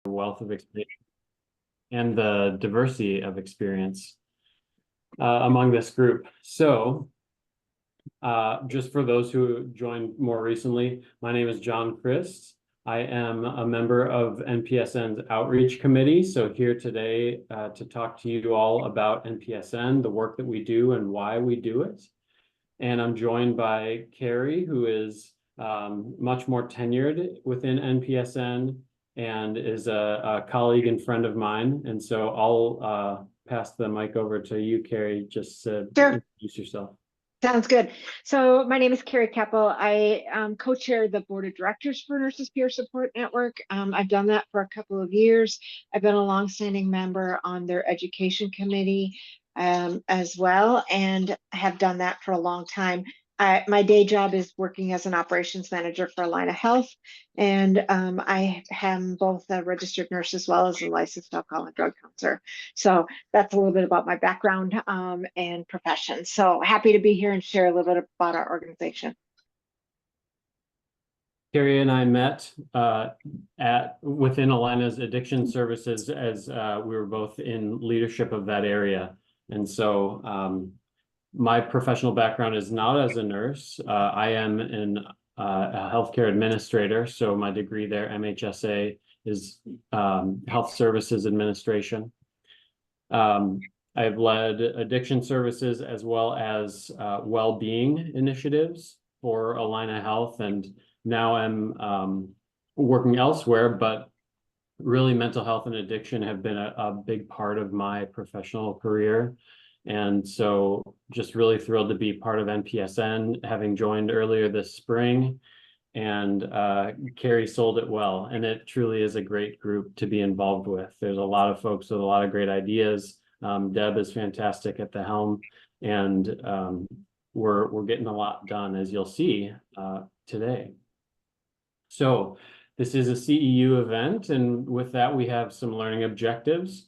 wealth of experience and the diversity of experience among this group. So just for those who joined more recently, my name is John Crist. I am a member of NPSN's outreach committee. So here today to talk to you all about NPSN, the work that we do and why we do it. And I'm joined by Carrie, who is much more tenured within NPSN and is a colleague and friend of mine. And so I'll pass the mic over to you, Carrie, just to Sure. introduce yourself. Sounds good. So my name is Carrie Kappel. I co-chair the board of directors for Nurses Peer Support Network. I've done that for a couple of years. I've been a longstanding member on their education committee as well, and have done that for a long time. My day job is working as an operations manager for Allina Health, and I am both a registered nurse as well as a licensed alcohol and drug counselor. So that's a little bit about my background and profession. So happy to be here and share a little bit about our organization. Carrie and I met within Allina's addiction services as we were both in leadership of that area. And so my professional background is not as a nurse. I am a healthcare administrator. So my degree there, MHSA, is Health Services Administration. I've led addiction services as well as well-being initiatives for Allina Health, and now I'm working elsewhere, but really mental health and addiction have been a big part of my professional career. And so just really thrilled to be part of NPSN, having joined earlier this spring. And Carrie sold it well, and it truly is a great group to be involved with. There's a lot of folks with a lot of great ideas. Deb is fantastic at the helm, and we're getting a lot done, as you'll see today. So this is a CEU event, and with that we have some learning objectives.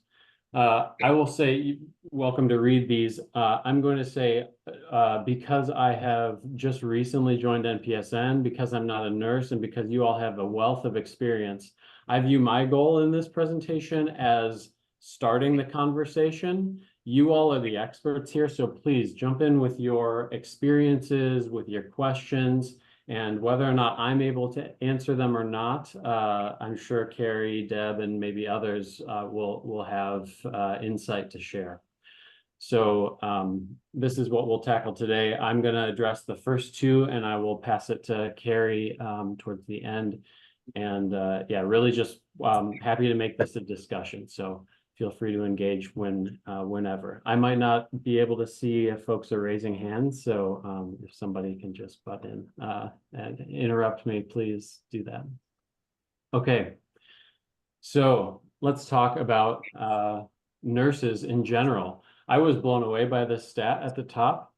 I will say, welcome to read these. I'm going to say, because I have just recently joined NPSN, because I'm not a nurse, and because you all have a wealth of experience, I view my goal in this presentation as starting the conversation. You all are the experts here, so please jump in with your experiences, with your questions. And whether or not I'm able to answer them or not, I'm sure Carrie, Deb, and maybe others will have insight to share. So this is what we'll tackle today. I'm going to address the first two, and I will pass it to Carrie towards the end. And yeah, really just happy to make this a discussion. So feel free to engage whenever. I might not be able to see if folks are raising hands, so if somebody can just butt in and interrupt me, please do that. Okay, so let's talk about nurses in general. I was blown away by this stat at the top.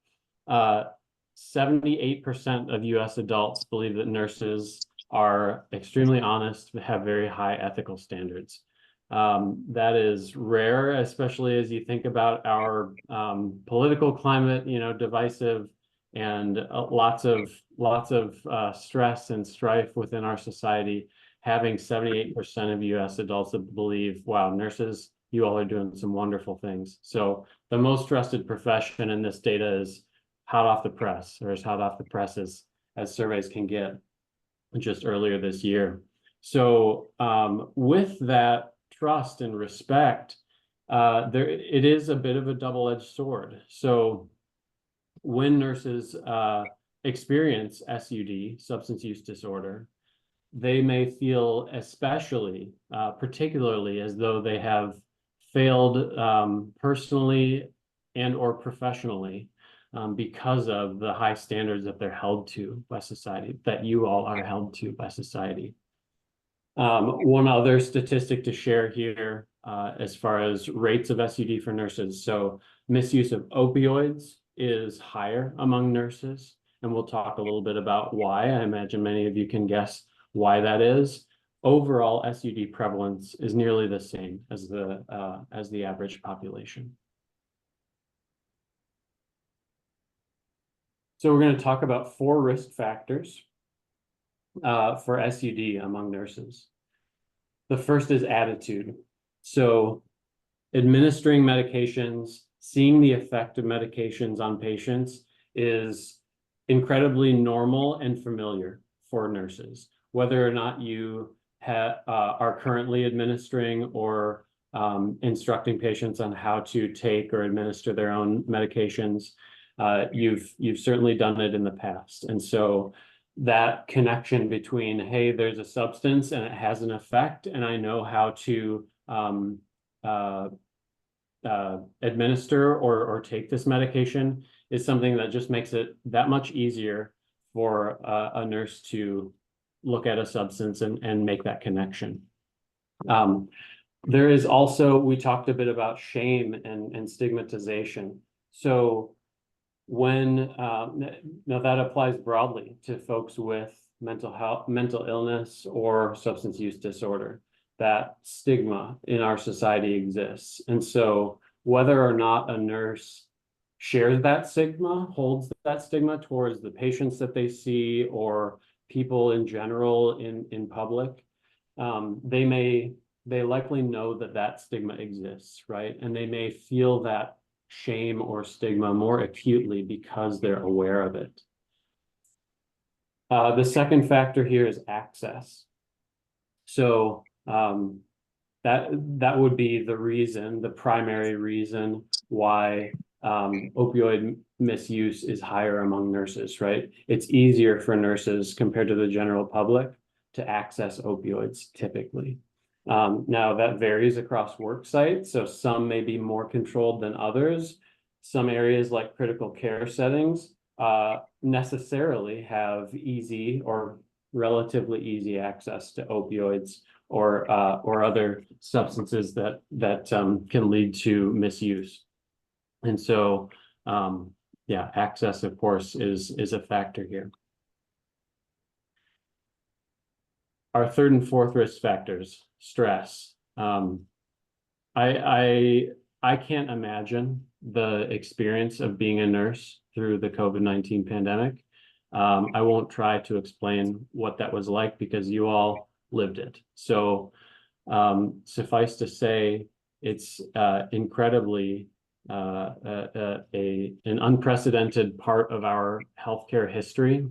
78% of US adults believe that nurses are extremely honest, have very high ethical standards. That is rare, especially as you think about our political climate, divisive, and lots of stress and strife within our society. Having 78% of US adults that believe, wow, nurses, you all are doing some wonderful things. So the most trusted profession in this data is hot off the press, or as hot off the press as surveys can get, just earlier this year. So with that trust and respect, it is a bit of a double-edged sword. So when nurses experience SUD, substance use disorder, they may feel particularly as though they have failed personally and or professionally because of the high standards that they're held to by society, that you all are held to by society. One other statistic to share here as far as rates of SUD for nurses. So misuse of opioids is higher among nurses, and we'll talk a little bit about why. I imagine many of you can guess why that is. Overall, SUD prevalence is nearly the same as the average population. So we're going to talk about 4 risk factors for SUD among nurses. The first is attitude. So administering medications, seeing the effect of medications on patients is incredibly normal and familiar for nurses, whether or not you are currently administering or instructing patients on how to take or administer their own medications. You've certainly done it in the past. And so that connection between, hey, there's a substance and it has an effect, and I know how to administer or take this medication is something that just makes it that much easier for a nurse to look at a substance and make that connection. There is also, we talked a bit about shame and stigmatization. So when, now that applies broadly to folks with mental health, mental illness, or substance use disorder. That stigma in our society exists. And so whether or not a nurse shares that stigma, holds that stigma towards the patients that they see or people in general in public, they likely know that that stigma exists, right? And they may feel that shame or stigma more acutely because they're aware of it. The second factor here is access. So that would be the primary reason why opioid misuse is higher among nurses, right? It's easier for nurses compared to the general public to access opioids typically. Now that varies across work sites, so some may be more controlled than others. Some areas like critical care settings necessarily have easy or relatively easy access to opioids or other substances that can lead to misuse. And so, yeah, access, of course, is a factor here. Our third and fourth risk factors, stress. I can't imagine the experience of being a nurse through the COVID-19 pandemic. I won't try to explain what that was like because you all lived it. So suffice to say, it's incredibly an unprecedented part of our healthcare history,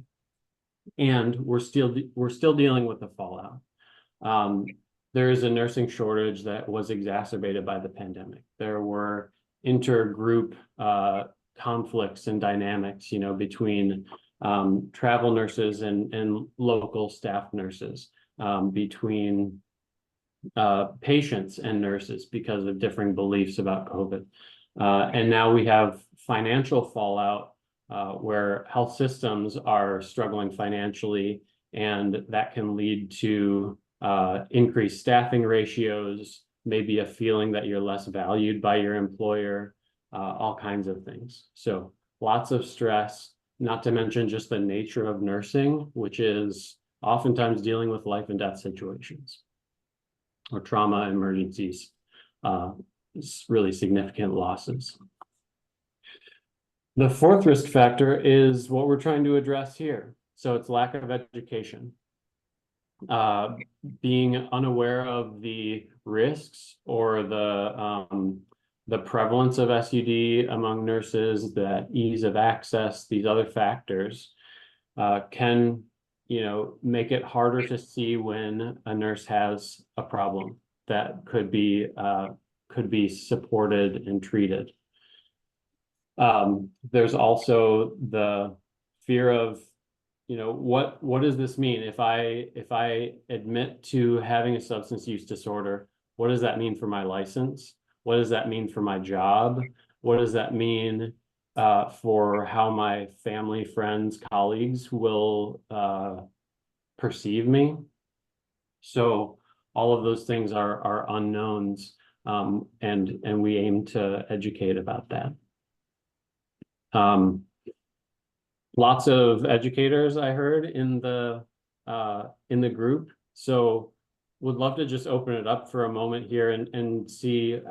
and we're still dealing with the fallout. There is a nursing shortage that was exacerbated by the pandemic. There were intergroup conflicts and dynamics, between travel nurses and local staff nurses, between patients and nurses because of differing beliefs about COVID. And now we have financial fallout where health systems are struggling financially, and that can lead to increased staffing ratios, maybe a feeling that you're less valued by your employer, all kinds of things. So lots of stress, not to mention just the nature of nursing, which is oftentimes dealing with life and death situations or trauma emergencies, really significant losses. The fourth risk factor is what we're trying to address here. So it's lack of education. Being unaware of the risks or the prevalence of SUD among nurses, that ease of access, these other factors can, make it harder to see when a nurse has a problem that could be supported and treated. There's also the fear of, what does this mean? If I admit to having a substance use disorder, what does that mean for my license? What does that mean for my job? What does that mean for how my family, friends, colleagues will perceive me? So all of those things are unknowns, and we aim to educate about that. Lots of educators I heard in the group. So would love to just open it up for a moment here and see,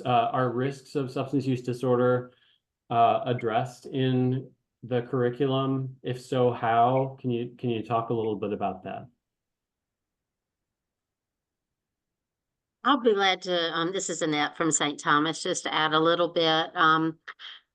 are risks of substance use disorder addressed in the curriculum? If so, how? Can you talk a little bit about that? I'll be glad to, this is Annette from St. Thomas, just to add a little bit.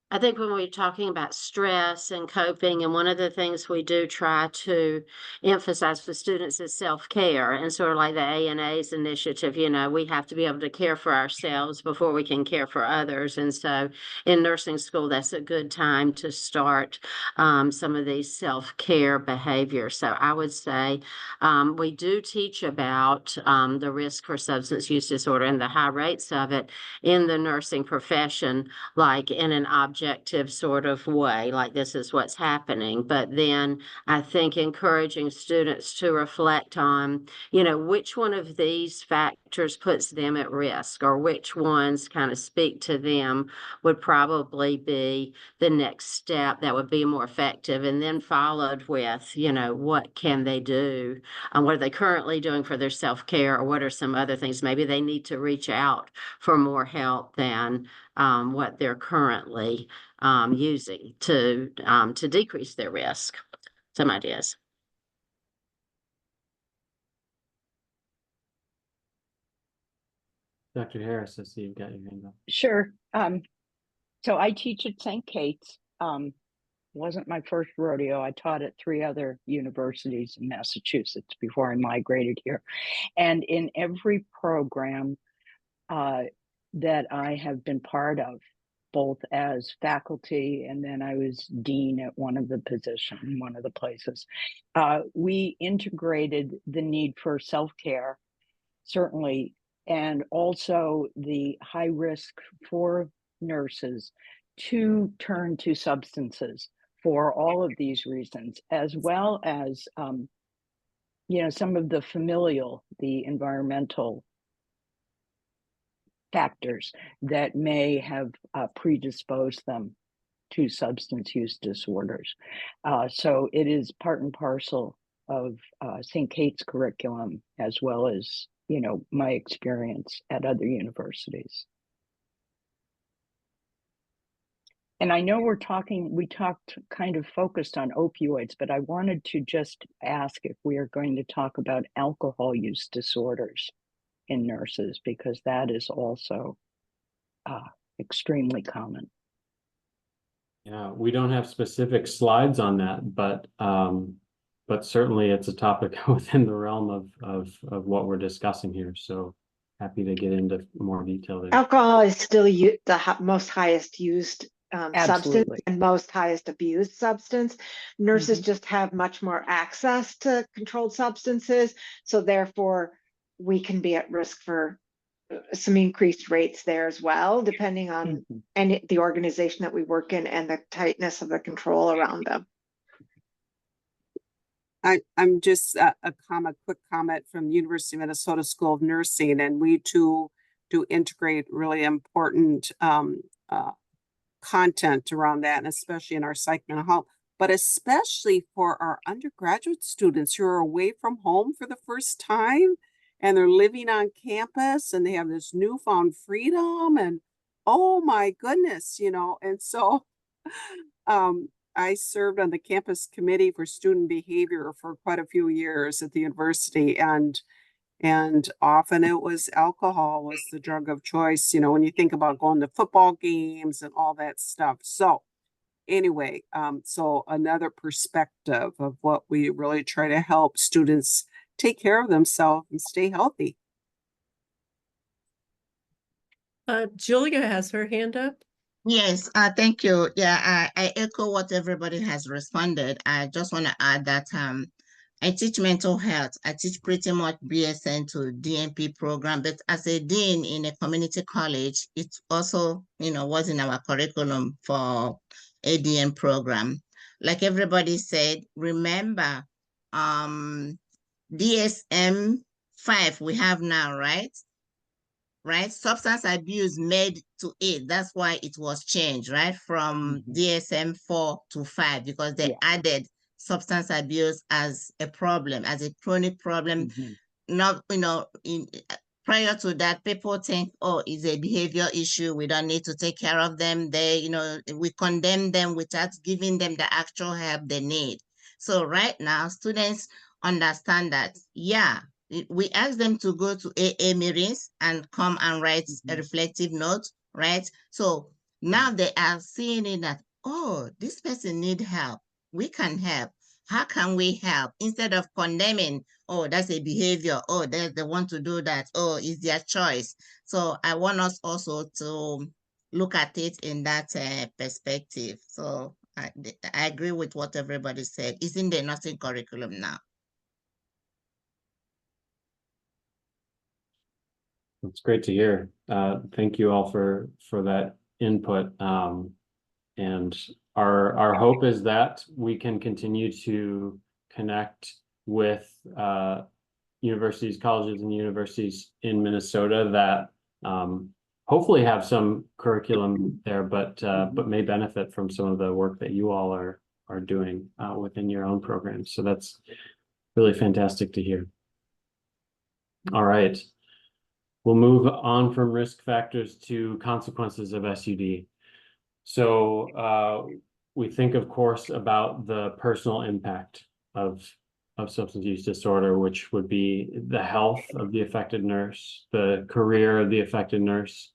I think when we're talking about stress and coping, and one of the things we do try to emphasize with students is self-care, and sort of like the ANA's initiative, you know, we have to be able to care for ourselves before we can care for others. And so in nursing school, that's a good time to start some of these self-care behaviors. So I would say we do teach about the risk for substance use disorder and the high rates of it in the nursing profession, like in an objective sort of way, like this is what's happening. But then I think encouraging students to reflect on, you know, which one of these factors puts them at risk, or which ones kind of speak to them, would probably be the next step that would be more effective. And then followed with, you know, what can they do? What are they currently doing for their self-care, or what are some other things? Maybe they need to reach out for more help than what they're currently using to decrease their risk. Some ideas. Dr. Harris, I see you've got your hand up. Sure. So I teach at St. Kate's. Wasn't my first rodeo. I taught at 3 other universities in Massachusetts before I migrated here. And in every program that I have been part of, both as faculty and then I was dean at one of the places, we integrated the need for self-care, certainly, and also the high risk for nurses to turn to substances for all of these reasons, as well as, you know, some of the familial, the environmental factors that may have predisposed them to substance use disorders. So it is part and parcel of St. Kate's curriculum, as well as, you know, my experience at other universities. And I know we talked kind of focused on opioids, but I wanted to just ask if we are going to talk about alcohol use disorders in nurses, because that is also extremely common. Yeah, we don't have specific slides on that, but certainly it's a topic within the realm of what we're discussing here. So happy to get into more detail there. Alcohol is still the most highest used substance Absolutely. and most highest abused substance. Nurses just have much more access to controlled substances, so therefore we can be at risk for some increased rates there as well, depending on the organization that we work in and the tightness of the control around them. I'm just a quick comment from University of Minnesota School of Nursing, and we too do integrate really important content around that, and especially in our psych mental health, but especially for our undergraduate students who are away from home for the first time, and they're living on campus, and they have this newfound freedom, and oh my goodness, you know. And so I served on the campus committee for student behavior for quite a few years at the university, and often it was alcohol was the drug of choice, you know, when you think about going to football games and all that stuff. So anyway, so another perspective of what we really try to help students take care of themselves and stay healthy. Julia has her hand up. Yes, thank you. Yeah, I echo what everybody has responded. I just want to add that I teach mental health. I teach pretty much BSN to DNP program, but as a dean in a community college, it also, you know, was in our curriculum for ADN program. Like everybody said, remember, DSM-5 we have now, right? Right? Substance abuse made to 8. That's why it was changed, right? From DSM-4 to 5, because they added substance abuse as a problem, as a chronic problem. Not, you know, prior to that, people think, oh, it's a behavior issue, we don't need to take care of them. They, you know, we condemn them without giving them the actual help they need. So right now, students understand that, yeah, we ask them to go to AA meetings and come and write a reflective note, right? So now they are seeing it that, oh, this person need help. We can help. How can we help? Instead of condemning, oh, that's a behavior. Oh, they want to do that. Oh, it's their choice. So I want us also to look at it in that perspective. So I agree with what everybody said. It's in the nursing curriculum now. It's great to hear. Thank you all for that input. And our hope is that we can continue to connect with universities, colleges, and universities in Minnesota that hopefully have some curriculum there, but may benefit from some of the work that you all are doing within your own programs. So that's really fantastic to hear. All right. We'll move on from risk factors to consequences of SUD. So we think, of course, about the personal impact of substance use disorder, which would be the health of the affected nurse, the career of the affected nurse.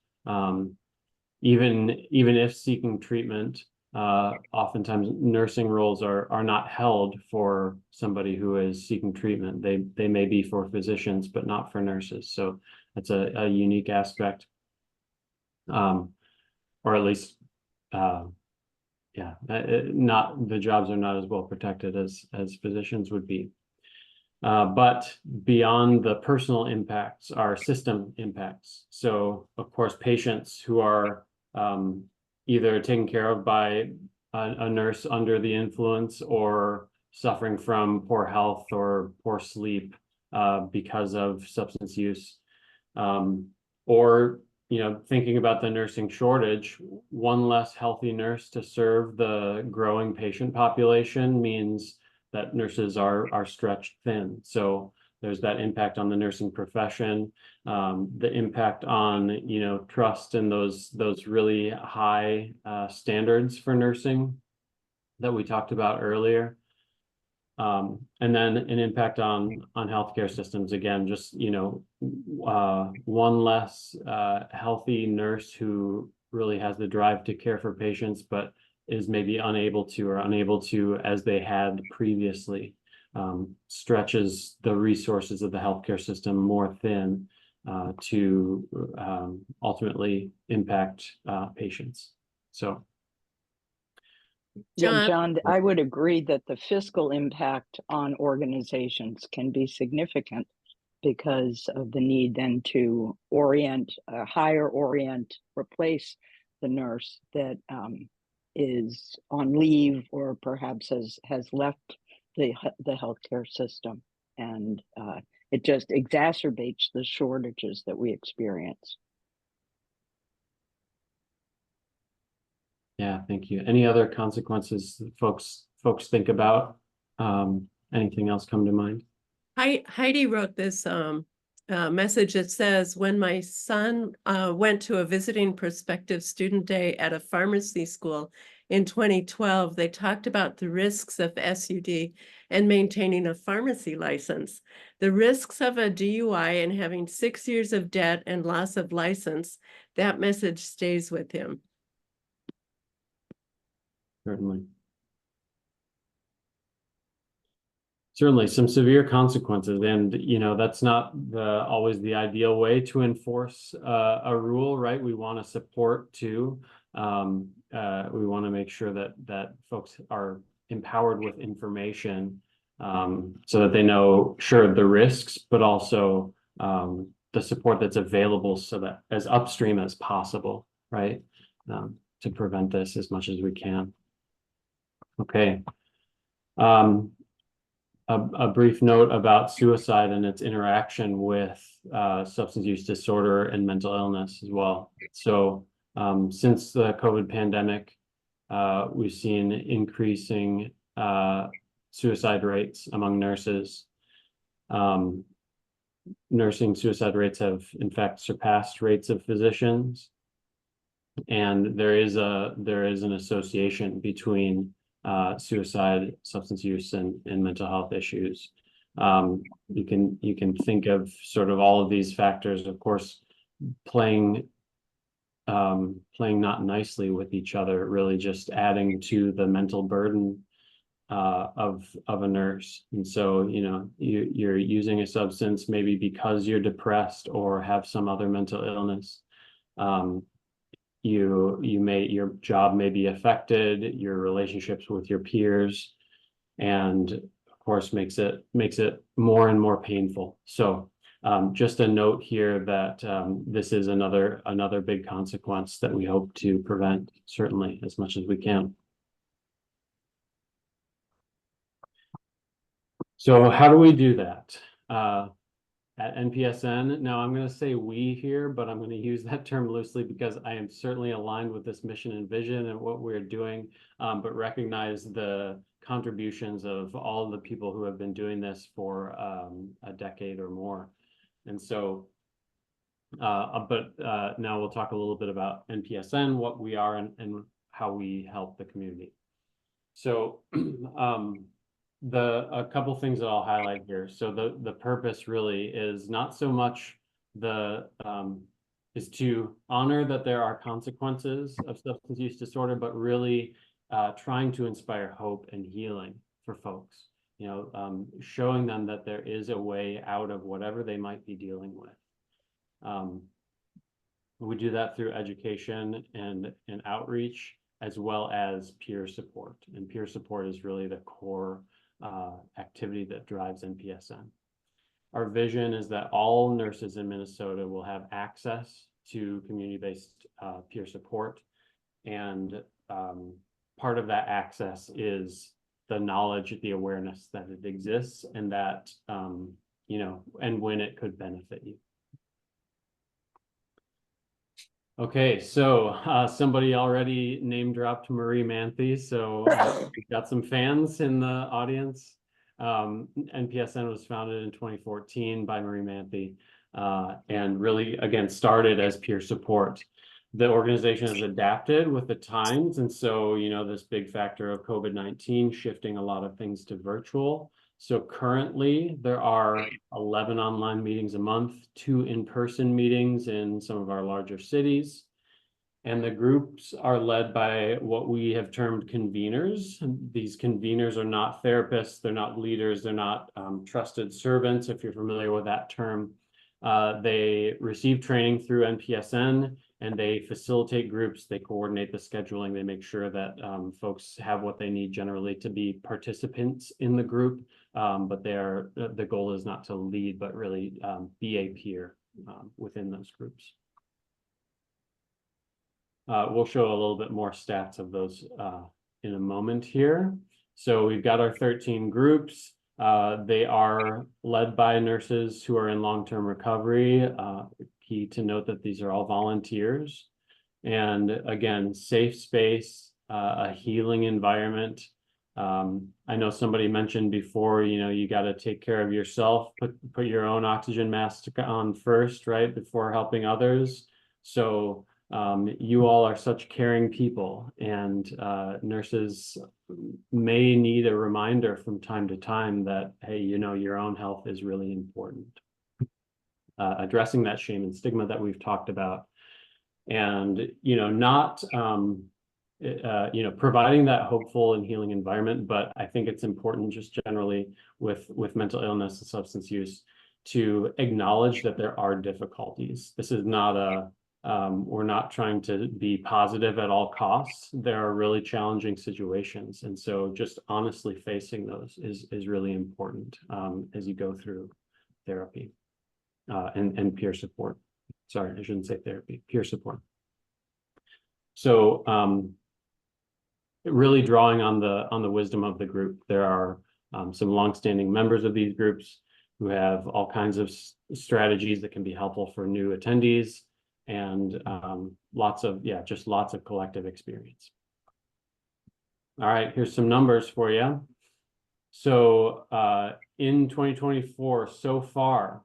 Even if seeking treatment, oftentimes nursing roles are not held for somebody who is seeking treatment. They may be for physicians, but not for nurses. So that's a unique aspect, or at least, yeah, not the jobs are not as well protected as physicians would be. But beyond the personal impacts are system impacts. So of course, patients who are either taken care of by a nurse under the influence or suffering from poor health or poor sleep because of substance use, or thinking about the nursing shortage, one less healthy nurse to serve the growing patient population means that nurses are stretched thin. So there's that impact on the nursing profession, the impact on trust in those really high standards for nursing that we talked about earlier. And then an impact on healthcare systems. Again, just one less healthy nurse who really has the drive to care for patients, but is maybe unable to as they had previously, stretches the resources of the healthcare system more thin to ultimately impact patients. So. Yeah, John, John, I would agree that the fiscal impact on organizations can be significant because of the need then to replace the nurse that is on leave or perhaps has left the healthcare system, and it just exacerbates the shortages that we experience. Yeah, thank you. Any other consequences folks think about? Anything else come to mind? Heidi wrote this message that says, when my son went to a visiting prospective student day at a pharmacy school in 2012, they talked about the risks of SUD and maintaining a pharmacy license, the risks of a DUI and having 6 years of debt and loss of license. That message stays with him. Certainly some severe consequences, and that's not always the ideal way to enforce a rule, right? We want to support too. We want to make sure that folks are empowered with information so that they know, sure, the risks, but also the support that's available, so that as upstream as possible, right? To prevent this as much as we can. Okay. A brief note about suicide and its interaction with substance use disorder and mental illness as well. So since the COVID pandemic, we've seen increasing suicide rates among nurses. Nursing suicide rates have in fact surpassed rates of physicians. And there is an association between suicide, substance use, and mental health issues. You can think of sort of all of these factors, of course, playing not nicely with each other, really just adding to the mental burden of a nurse. And so, you know, you're using a substance maybe because you're depressed or have some other mental illness. Your job may be affected, your relationships with your peers, and of course makes it more and more painful. So just a note here that this is another big consequence that we hope to prevent, certainly, as much as we can. So how do we do that? At NPSN, now I'm going to say we here, but I'm going to use that term loosely because I am certainly aligned with this mission and vision and what we're doing, but recognize the contributions of all the people who have been doing this for a decade or more. And so, now we'll talk a little bit about NPSN, what we are and how we help the community. So, a couple things that I'll highlight here. So the purpose really is not so much is to honor that there are consequences of substance use disorder, but really trying to inspire hope and healing for folks. You know, showing them that there is a way out of whatever they might be dealing with. We do that through education and outreach, as well as peer support. And peer support is really the core activity that drives NPSN. Our vision is that all nurses in Minnesota will have access to community-based peer support. And part of that access is the knowledge, the awareness that it exists and that, you know, and when it could benefit you. Okay, so somebody already name dropped Marie Manthe, so we've got some fans in the audience. NPSN was founded in 2014 by Marie Manthe, and really, again, started as peer support. The organization has adapted with the times, and so, you know, this big factor of COVID-19 shifting a lot of things to virtual. So currently there are 11 online meetings a month, 2 in-person meetings in some of our larger cities. And the groups are led by what we have termed conveners. These conveners are not therapists, they're not leaders, they're not trusted servants, if you're familiar with that term. They receive training through NPSN and they facilitate groups, they coordinate the scheduling, they make sure that folks have what they need generally to be participants in the group. But the goal is not to lead, but really be a peer within those groups. We'll show a little bit more stats of those in a moment here. So we've got our 13 groups. They are led by nurses who are in long-term recovery. Key to note that these are all volunteers. And again, safe space, a healing environment. I know somebody mentioned before, you know, you got to take care of yourself, put your own oxygen mask on first, right, before helping others. So you all are such caring people, and nurses may need a reminder from time to time that, hey, you know, your own health is really important. Addressing that shame and stigma that we've talked about, and, you know, not, you know, providing that hopeful and healing environment. But I think it's important just generally with mental illness and substance use to acknowledge that there are difficulties. This is not a we're not trying to be positive at all costs. There are really challenging situations. And so just honestly facing those is really important as you go through therapy and peer support. Sorry, I shouldn't say therapy, peer support. So really drawing on the wisdom of the group. There are some longstanding members of these groups who have all kinds of strategies that can be helpful for new attendees, and lots of collective experience. All right, here's some numbers for you. So in 2024, so far,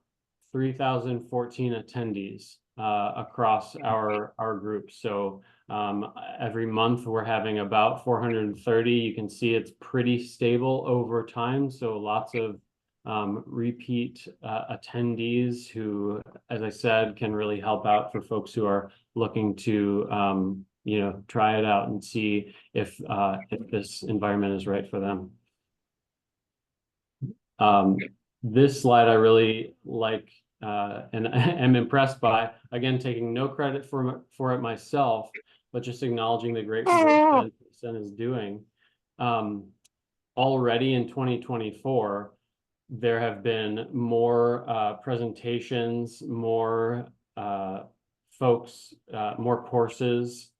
3,014 attendees across our group. So every month we're having about 430. You can see it's pretty stable over time. So lots of repeat attendees who, as I said, can really help out for folks who are looking to you know, try it out and see if this environment is right for them. This slide I really like and am impressed by, again, taking no credit for it myself, but just acknowledging the great work that NPSN is doing. Already in 2024, there have been more presentations, more folks, more courses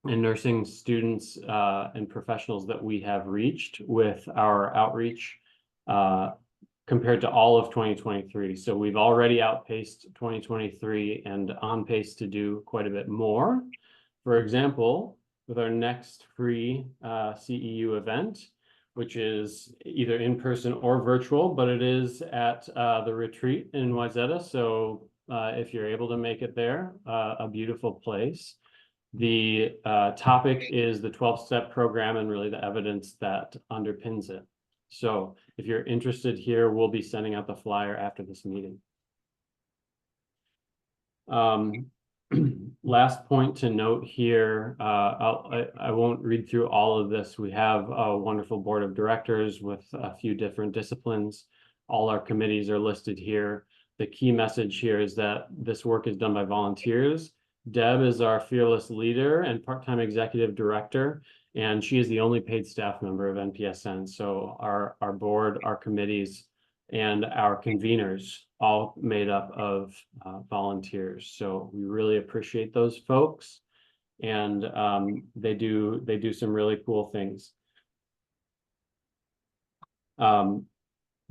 and nursing students and professionals that we have reached with our outreach compared to all of 2023. So we've already outpaced 2023 and on pace to do quite a bit more. For example, with our next free CEU event, which is either in person or virtual, but it is at the retreat in Wayzata. So if you're able to make it there, a beautiful place. The topic is the 12-step program and really the evidence that underpins it. So if you're interested here, we'll be sending out the flyer after this meeting. Last point to note here, I won't read through all of this. We have a wonderful board of directors with a few different disciplines. All our committees are listed here. The key message here is that this work is done by volunteers. Deb is our fearless leader and part-time executive director, and she is the only paid staff member of NPSN. So our board, our committees, and our conveners all made up of volunteers. So we really appreciate those folks, and they do some really cool things.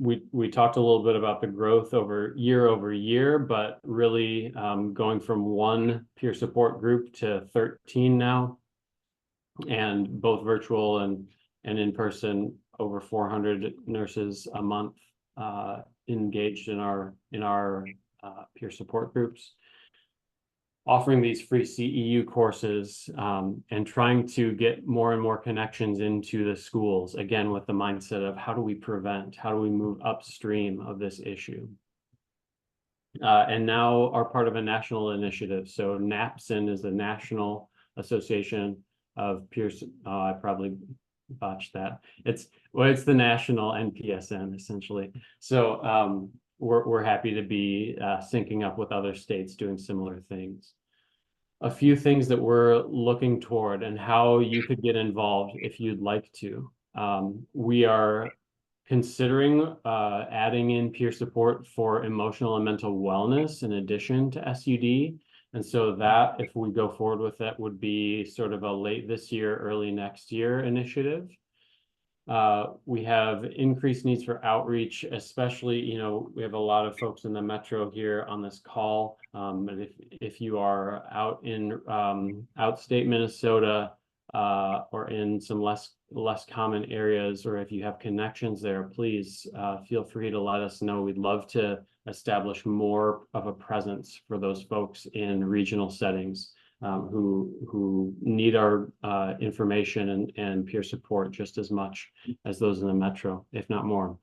We talked a little bit about the growth over year, but really going from one peer support group to 13 now, and both virtual and in person, over 400 nurses a month engaged in our peer support groups, offering these free CEU courses and trying to get more and more connections into the schools, again, with the mindset of how do we prevent, how do we move upstream of this issue? And now are part of a national initiative. So NAPSN is the National Association of Peers. I probably botched that. It's the national NPSN essentially. So we're happy to be syncing up with other states doing similar things. A few things that we're looking toward and how you could get involved if you'd like to. We are considering adding in peer support for emotional and mental wellness in addition to SUD. And so that, if we go forward with that, would be sort of a late this year, early next year initiative. We have increased needs for outreach, especially, you know, we have a lot of folks in the metro here on this call. But if you are out in outstate Minnesota or in some less common areas, or if you have connections there, please feel free to let us know. We'd love to establish more of a presence for those folks in regional settings who need our information and peer support just as much as those in the metro, if not more.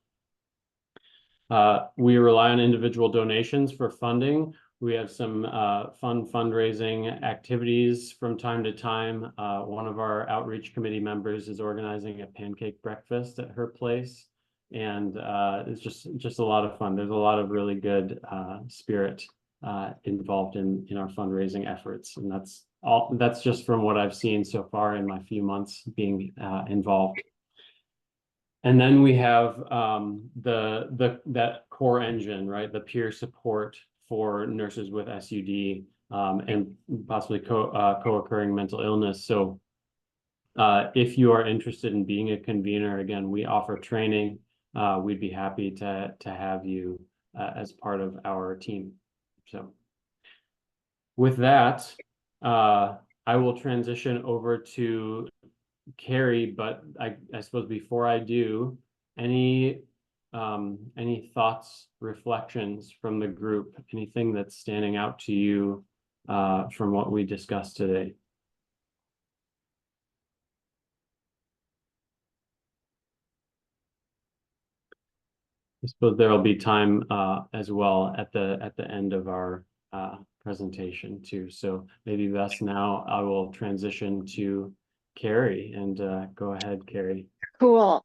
We rely on individual donations for funding. We have some fun fundraising activities from time to time. One of our outreach committee members is organizing a pancake breakfast at her place. And it's just a lot of fun. There's a lot of really good spirit involved in our fundraising efforts. And that's just from what I've seen so far in my few months being involved. And then we have that core engine, right? The peer support for nurses with SUD and possibly co-occurring mental illness. So if you are interested in being a convener, again, we offer training. We'd be happy to have you as part of our team. So with that, I will transition over to Carrie, but I suppose before I do, any thoughts, reflections from the group, anything that's standing out to you from what we discussed today? suppose there'll be time as well at the end of our presentation too. So maybe best now I will transition to Carrie and go ahead, Carrie. Cool.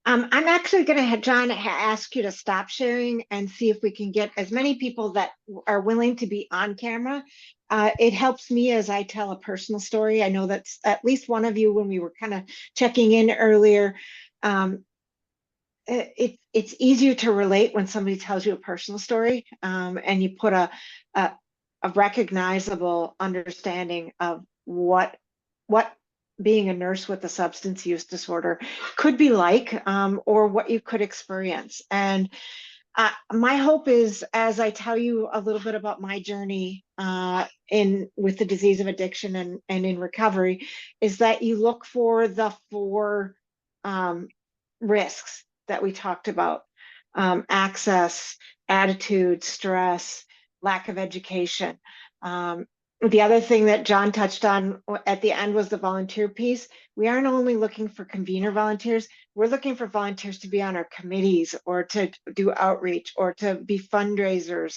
I'm actually going to have John ask you to stop sharing and see if we can get as many people that are willing to be on camera. It helps me as I tell a personal story. I know that's at least one of you when we were kind of checking in earlier. It's easier to relate when somebody tells you a personal story, and you put a recognizable understanding of what being a nurse with a substance use disorder could be like, or what you could experience. And my hope is, as I tell you a little bit about my journey with the disease of addiction and in recovery, is that you look for the 4 risks that we talked about: access, attitude, stress, lack of education. The other thing that John touched on at the end was the volunteer piece. We aren't only looking for convener volunteers, we're looking for volunteers to be on our committees or to do outreach or to be fundraisers,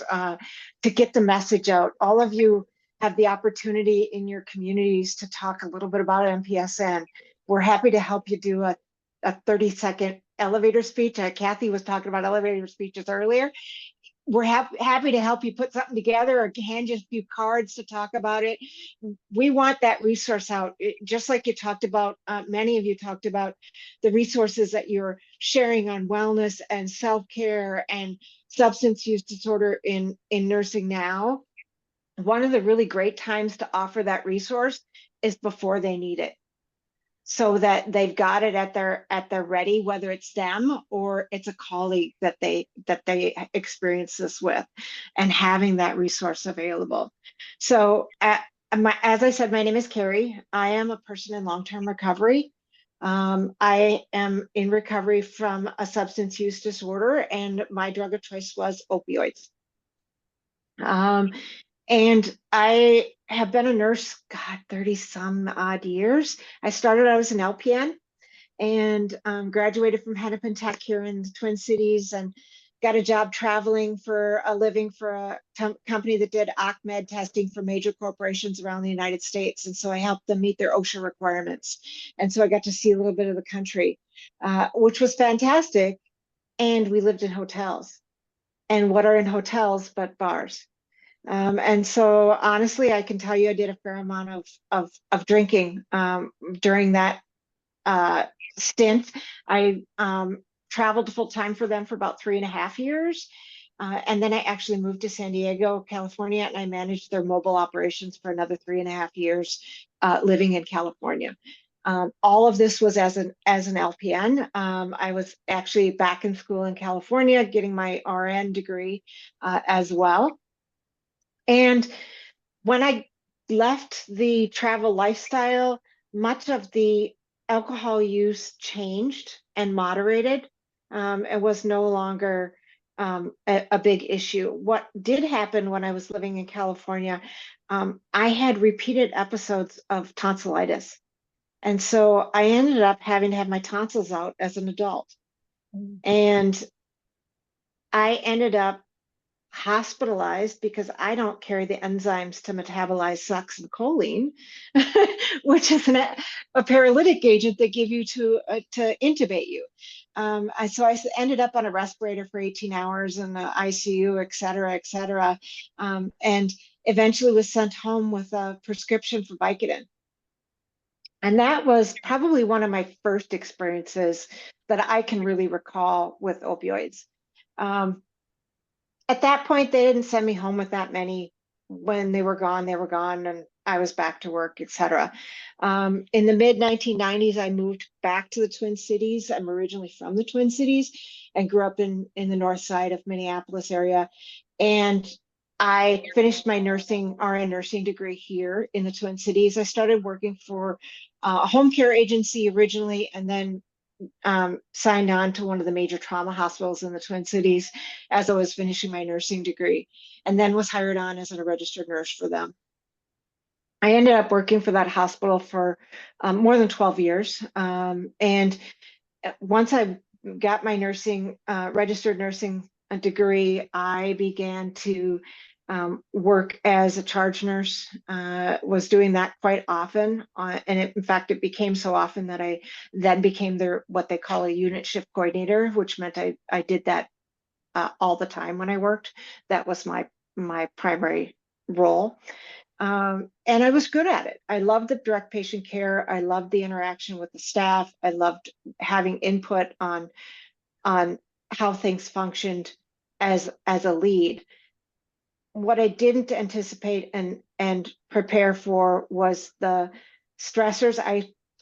to get the message out. All of you have the opportunity in your communities to talk a little bit about MPSN. We're happy to help you do a 30-second elevator speech. Kathy was talking about elevator speeches earlier. We're happy to help you put something together or hand you a few cards to talk about it. We want that resource out. Just like you talked about, many of you talked about the resources that you're sharing on wellness and self-care and substance use disorder in nursing now. One of the really great times to offer that resource is before they need it, so that they've got it at their ready, whether it's them or it's a colleague that they experience this with, and having that resource available. So as I said, my name is Carrie. I am a person in long-term recovery. I am in recovery from a substance use disorder, and my drug of choice was opioids. And I have been a nurse, God, 30 some odd years. I started out as an LPN and graduated from Hennepin Tech here in the Twin Cities, and got a job traveling for a living for a company that did OCMED testing for major corporations around the United States. And so I helped them meet their OSHA requirements. And so I got to see a little bit of the country, which was fantastic. And we lived in hotels. And what are in hotels but bars? And so honestly, I can tell you I did a fair amount of drinking during that stint. I traveled full time for them for about 3.5 years. And then I actually moved to San Diego, California, and I managed their mobile operations for another 3.5 years, living in California. All of this was as an LPN. I was actually back in school in California, getting my RN degree as well. And when I left the travel lifestyle, much of the alcohol use changed and moderated. It was no longer a big issue. What did happen when I was living in California, I had repeated episodes of tonsillitis. And so I ended up having to have my tonsils out as an adult. And I ended up hospitalized because I don't carry the enzymes to metabolize succinylcholine, which is a paralytic agent they give you to intubate you. So I ended up on a respirator for 18 hours in the ICU, et cetera, and eventually was sent home with a prescription for Vicodin. And that was probably one of my first experiences that I can really recall with opioids. At that point, they didn't send me home with that many. When they were gone, and I was back to work, et cetera. In the mid 1990s, I moved back to the Twin Cities. I'm originally from the Twin Cities and grew up in the north side of Minneapolis area. And I finished my RN nursing degree here in the Twin Cities. I started working for a home care agency originally, and then signed on to one of the major trauma hospitals in the Twin Cities as I was finishing my nursing degree, and then was hired on as a registered nurse for them. I ended up working for that hospital for more than 12 years. And once I got my nursing, registered nursing degree, I began to work as a charge nurse, was doing that quite often. In fact, it became so often that I then became what they call a unit shift coordinator, which meant I did that all the time when I worked. That was my primary role. And I was good at it. I loved the direct patient care. I loved the interaction with the staff. I loved having input on how things functioned as a lead. What I didn't anticipate and prepare for was the stressors.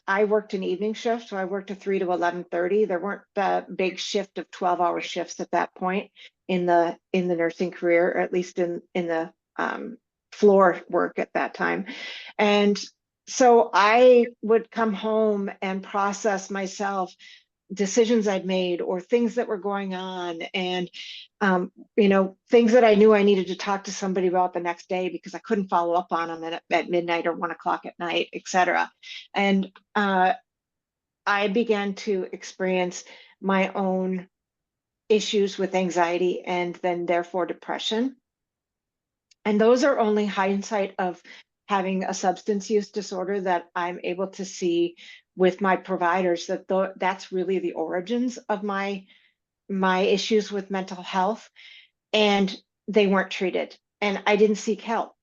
I worked an evening shift, so I worked a 3 to 11:30. There weren't the big shift of 12-hour shifts at that point in the nursing career, or at least in the floor work at that time. And so I would come home and process myself decisions I'd made or things that were going on, and things that I knew I needed to talk to somebody about the next day because I couldn't follow up on them at midnight or 1 o'clock at night, etc. And I began to experience my own issues with anxiety and then therefore depression. And those are only hindsight of having a substance use disorder that I'm able to see with my providers, that that's really the origins of my issues with mental health, and they weren't treated, and I didn't seek help.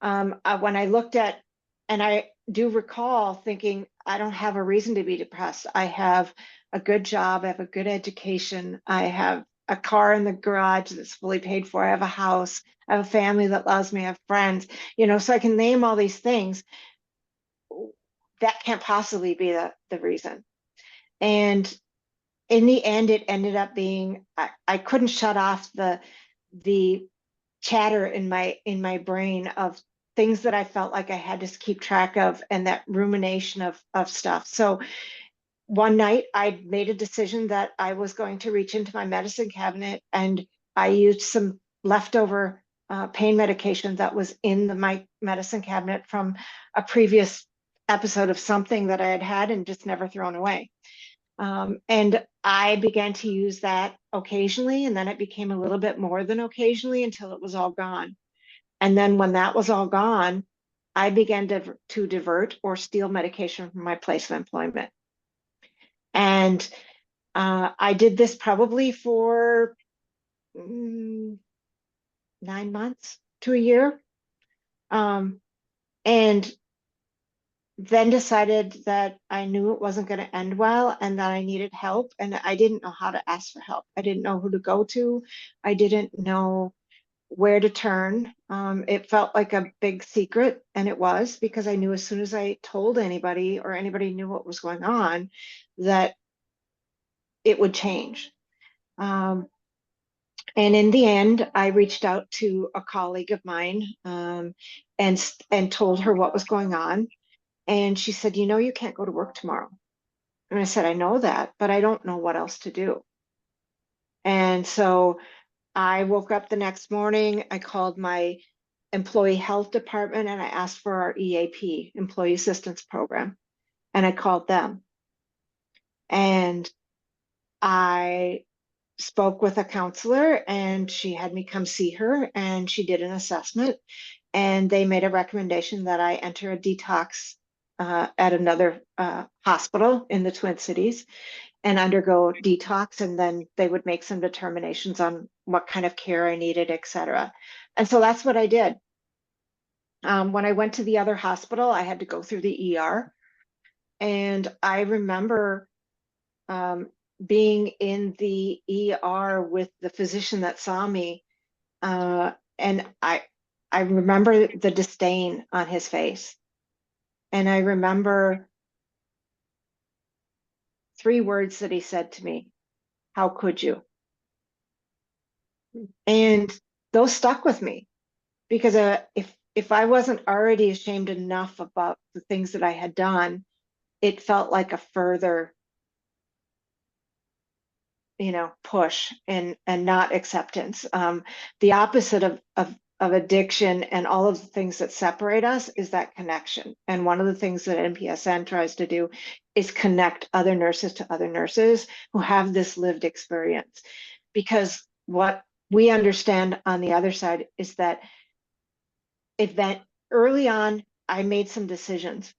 When I looked at, and I do recall thinking, I don't have a reason to be depressed. I have a good job, I have a good education, I have a car in the garage that's fully paid for, I have a house, I have a family that loves me, I have friends, so I can name all these things. That can't possibly be the reason. And in the end, it ended up being, I couldn't shut off the chatter in my brain of things that I felt like I had to keep track of, and that rumination of stuff. So one night I made a decision that I was going to reach into my medicine cabinet, and I used some leftover pain medication that was in my medicine cabinet from a previous episode of something that I had had and just never thrown away. And I began to use that occasionally, and then it became a little bit more than occasionally until it was all gone. And then when that was all gone, I began to divert or steal medication from my place of employment. And I did this probably for 9 months to a year. And then decided that I knew it wasn't going to end well and that I needed help, and I didn't know how to ask for help. I didn't know who to go to. I didn't know where to turn. It felt like a big secret, and it was, because I knew as soon as I told anybody or anybody knew what was going on, that it would change. And in the end, I reached out to a colleague of mine and told her what was going on. And she said, you can't go to work tomorrow. And I said, I know that, but I don't know what else to do. And so I woke up the next morning, I called my employee health department, and I asked for our EAP, Employee Assistance Program. And I called them. And I spoke with a counselor, and she had me come see her, and she did an assessment, and they made a recommendation that I enter a detox at another hospital in the Twin Cities and undergo detox, and then they would make some determinations on what kind of care I needed, etc. And so that's what I did. When I went to the other hospital, I had to go through the ER, and I remember being in the ER with the physician that saw me, and I remember the disdain on his face. And I remember 3 words that he said to me: "How could you?" And those stuck with me, because if I wasn't already ashamed enough about the things that I had done, it felt like a further, push and not acceptance. The opposite of addiction and all of the things that separate us is that connection. And one of the things that NPSN tries to do is connect other nurses to other nurses who have this lived experience. Because what we understand on the other side is that early on, I made some decisions.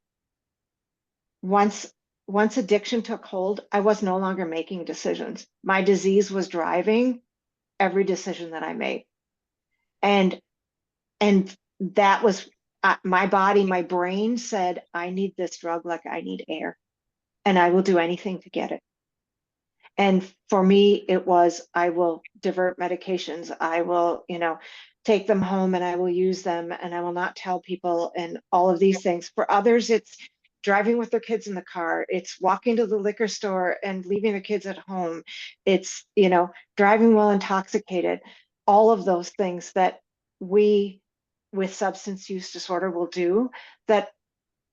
Once addiction took hold, I was no longer making decisions. My disease was driving every decision that I made. And that was my body, my brain said, I need this drug like I need air, and I will do anything to get it. And for me, it was, I will divert medications. I will, take them home and I will use them and I will not tell people and all of these things. For others, it's driving with their kids in the car. It's walking to the liquor store and leaving the kids at home. It's, driving while intoxicated. All of those things that we with substance use disorder will do, that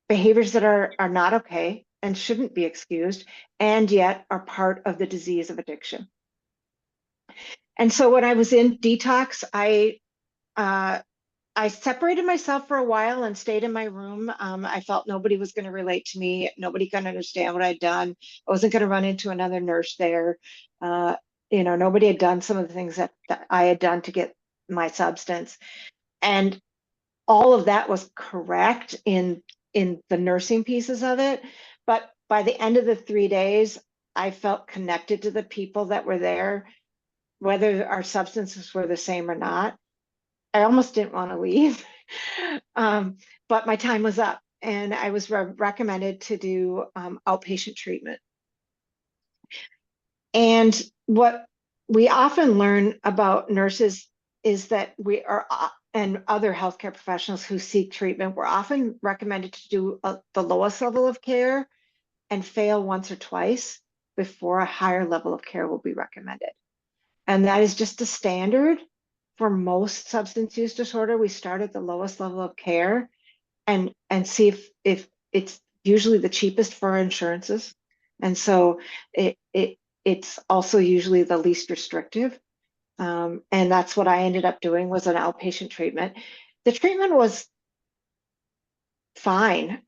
behaviors that are not okay and shouldn't be excused, and yet are part of the disease of addiction. And so when I was in detox, I separated myself for a while and stayed in my room. I felt nobody was going to relate to me. Nobody could understand what I'd done. I wasn't going to run into another nurse there. Nobody had done some of the things that I had done to get my substance. And all of that was correct in the nursing pieces of it. But by the end of the 3 days, I felt connected to the people that were there, whether our substances were the same or not. I almost didn't want to leave, but my time was up and I was recommended to do outpatient treatment. And what we often learn about nurses is that we are, and other healthcare professionals who seek treatment, we're often recommended to do the lowest level of care and fail once or twice before a higher level of care will be recommended. And that is just a standard for most substance use disorder. We start at the lowest level of care and see if it's usually the cheapest for our insurances. And so it's also usually the least restrictive. And that's what I ended up doing, was an outpatient treatment. The treatment was fine.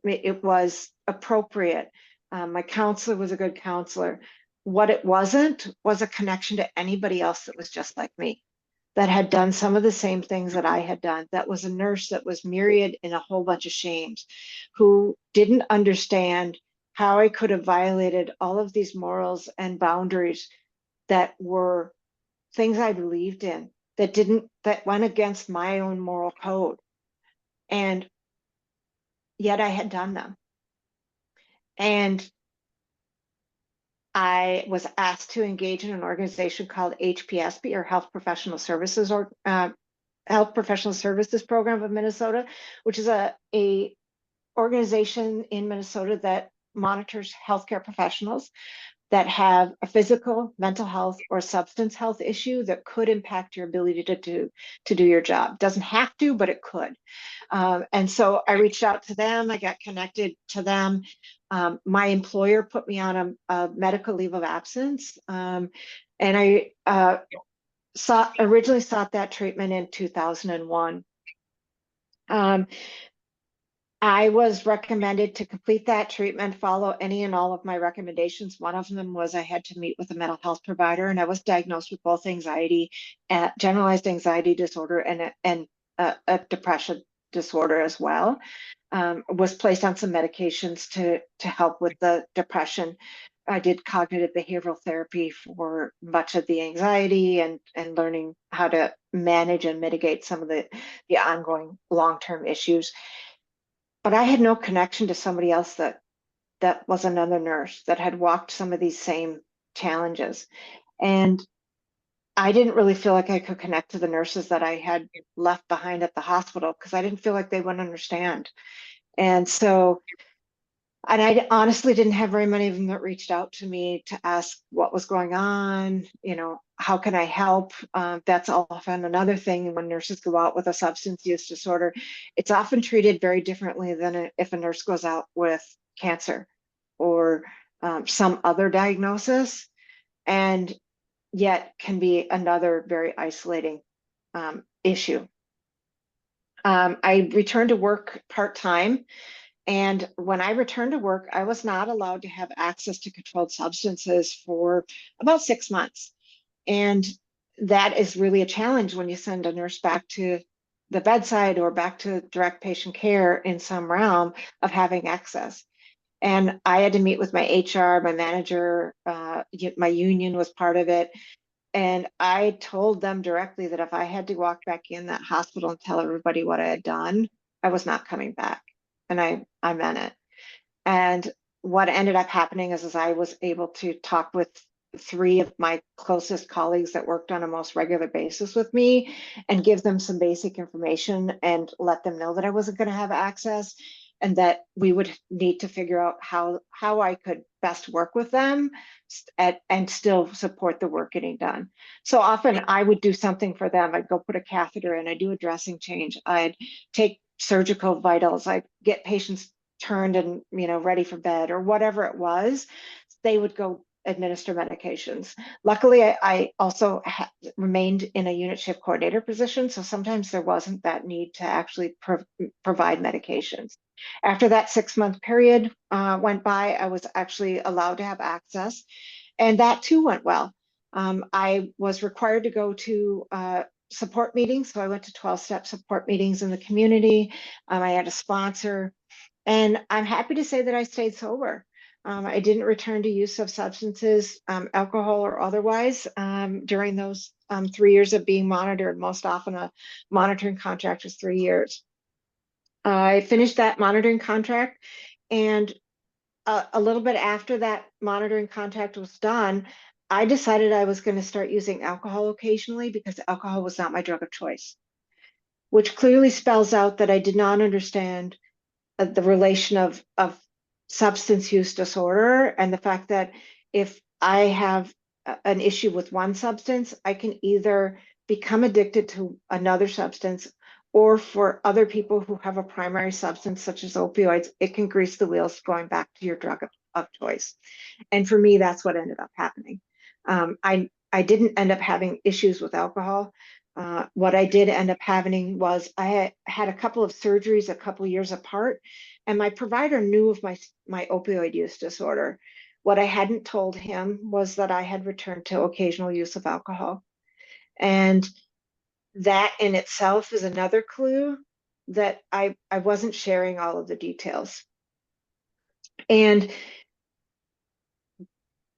It was appropriate. My counselor was a good counselor. What it wasn't was a connection to anybody else that was just like me, that had done some of the same things that I had done, that was a nurse that was myriad in a whole bunch of shames, who didn't understand how I could have violated all of these morals and boundaries that were things I believed in, that went against my own moral code. And yet I had done them. And I was asked to engage in an organization called HPSB, or Health Professional Services, or Health Professional Services Program of Minnesota, which is a organization in Minnesota that monitors healthcare professionals that have a physical, mental health, or substance health issue that could impact your ability to do your job. Doesn't have to, but it could. And so I reached out to them. I got connected to them. My employer put me on a medical leave of absence, and I originally sought that treatment in 2001. I was recommended to complete that treatment, follow any and all of my recommendations. One of them was I had to meet with a mental health provider, and I was diagnosed with both anxiety, generalized anxiety disorder, and a depression disorder as well. Was placed on some medications to help with the depression. I did cognitive behavioral therapy for much of the anxiety and learning how to manage and mitigate some of the ongoing long-term issues. But I had no connection to somebody else that was another nurse that had walked some of these same challenges. And I didn't really feel like I could connect to the nurses that I had left behind at the hospital, because I didn't feel like they would understand. And so, and I honestly didn't have very many of them that reached out to me to ask what was going on, how can I help? That's often another thing when nurses go out with a substance use disorder. It's often treated very differently than if a nurse goes out with cancer or some other diagnosis, and yet can be another very isolating issue. I returned to work part-time. And when I returned to work, I was not allowed to have access to controlled substances for about 6 months. And that is really a challenge when you send a nurse back to the bedside or back to direct patient care in some realm of having access. And I had to meet with my HR, my manager, my union was part of it. And I told them directly that if I had to walk back in that hospital and tell everybody what I had done, I was not coming back. And I meant it. And what ended up happening is I was able to talk with three of my closest colleagues that worked on a most regular basis with me and give them some basic information and let them know that I wasn't going to have access and that we would need to figure out how I could best work with them and still support the work getting done. So often I would do something for them. I'd go put a catheter in, I'd do a dressing change, I'd take surgical vitals, I'd get patients turned and ready for bed or whatever it was. They would go administer medications. Luckily, I also remained in a unit shift coordinator position, so sometimes there wasn't that need to actually provide medications. After that 6-month period went by, I was actually allowed to have access, and that too went well. I was required to go to support meetings, so I went to 12-step support meetings in the community. I had a sponsor. And I'm happy to say that I stayed sober. I didn't return to use of substances, alcohol or otherwise, during those 3 years of being monitored. Most often a monitoring contract is 3 years. I finished that monitoring contract, and a little bit after that monitoring contract was done, I decided I was going to start using alcohol occasionally because alcohol was not my drug of choice, which clearly spells out that I did not understand the relation of substance use disorder and the fact that if I have an issue with one substance, I can either become addicted to another substance, or for other people who have a primary substance such as opioids, it can grease the wheels going back to your drug of choice. And for me, that's what ended up happening. I didn't end up having issues with alcohol. What I did end up having was I had a couple of surgeries a couple of years apart, and my provider knew of my opioid use disorder. What I hadn't told him was that I had returned to occasional use of alcohol. And that in itself is another clue that I wasn't sharing all of the details. And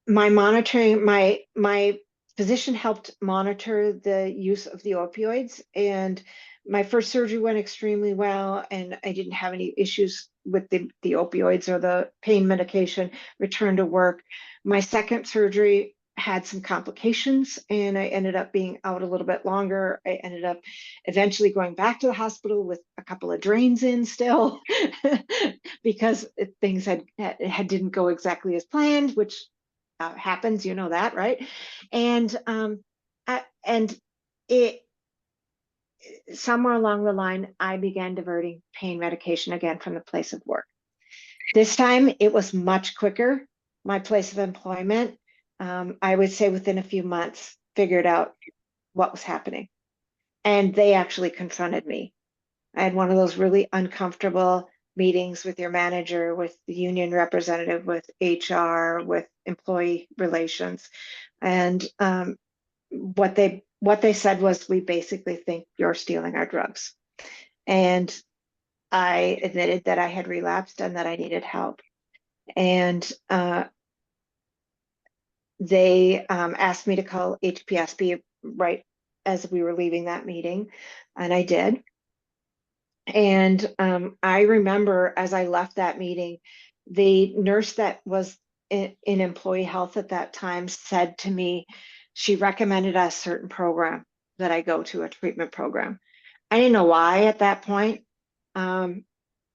my monitoring, my physician helped monitor the use of the opioids, and my first surgery went extremely well, and I didn't have any issues with the opioids or the pain medication. Returned to work. My second surgery had some complications, and I ended up being out a little bit longer. I ended up eventually going back to the hospital with a couple of drains in still because things didn't go exactly as planned, which happens, you know that, right? And it somewhere along the line, I began diverting pain medication again from the place of work. This time, it was much quicker. My place of employment, I would say within a few months, figured out what was happening, and they actually confronted me. I had one of those really uncomfortable meetings with your manager, with the union representative, with HR, with employee relations. And what they said was, we basically think you're stealing our drugs. And I admitted that I had relapsed and that I needed help. And they asked me to call HPSB right as we were leaving that meeting, and I did. And I remember as I left that meeting, the nurse that was in employee health at that time said to me, she recommended a certain program that I go to, a treatment program. I didn't know why at that point.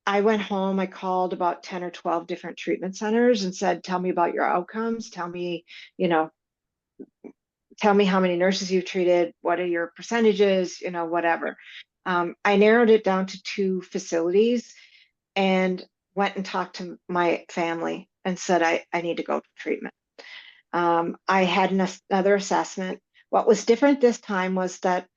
I went home, I called about 10 or 12 different treatment centers and said, tell me about your outcomes. Tell me how many nurses you've treated. What are your percentages, whatever. I narrowed it down to 2 facilities and went and talked to my family and said, I need to go to treatment. I had another assessment. What was different this time was that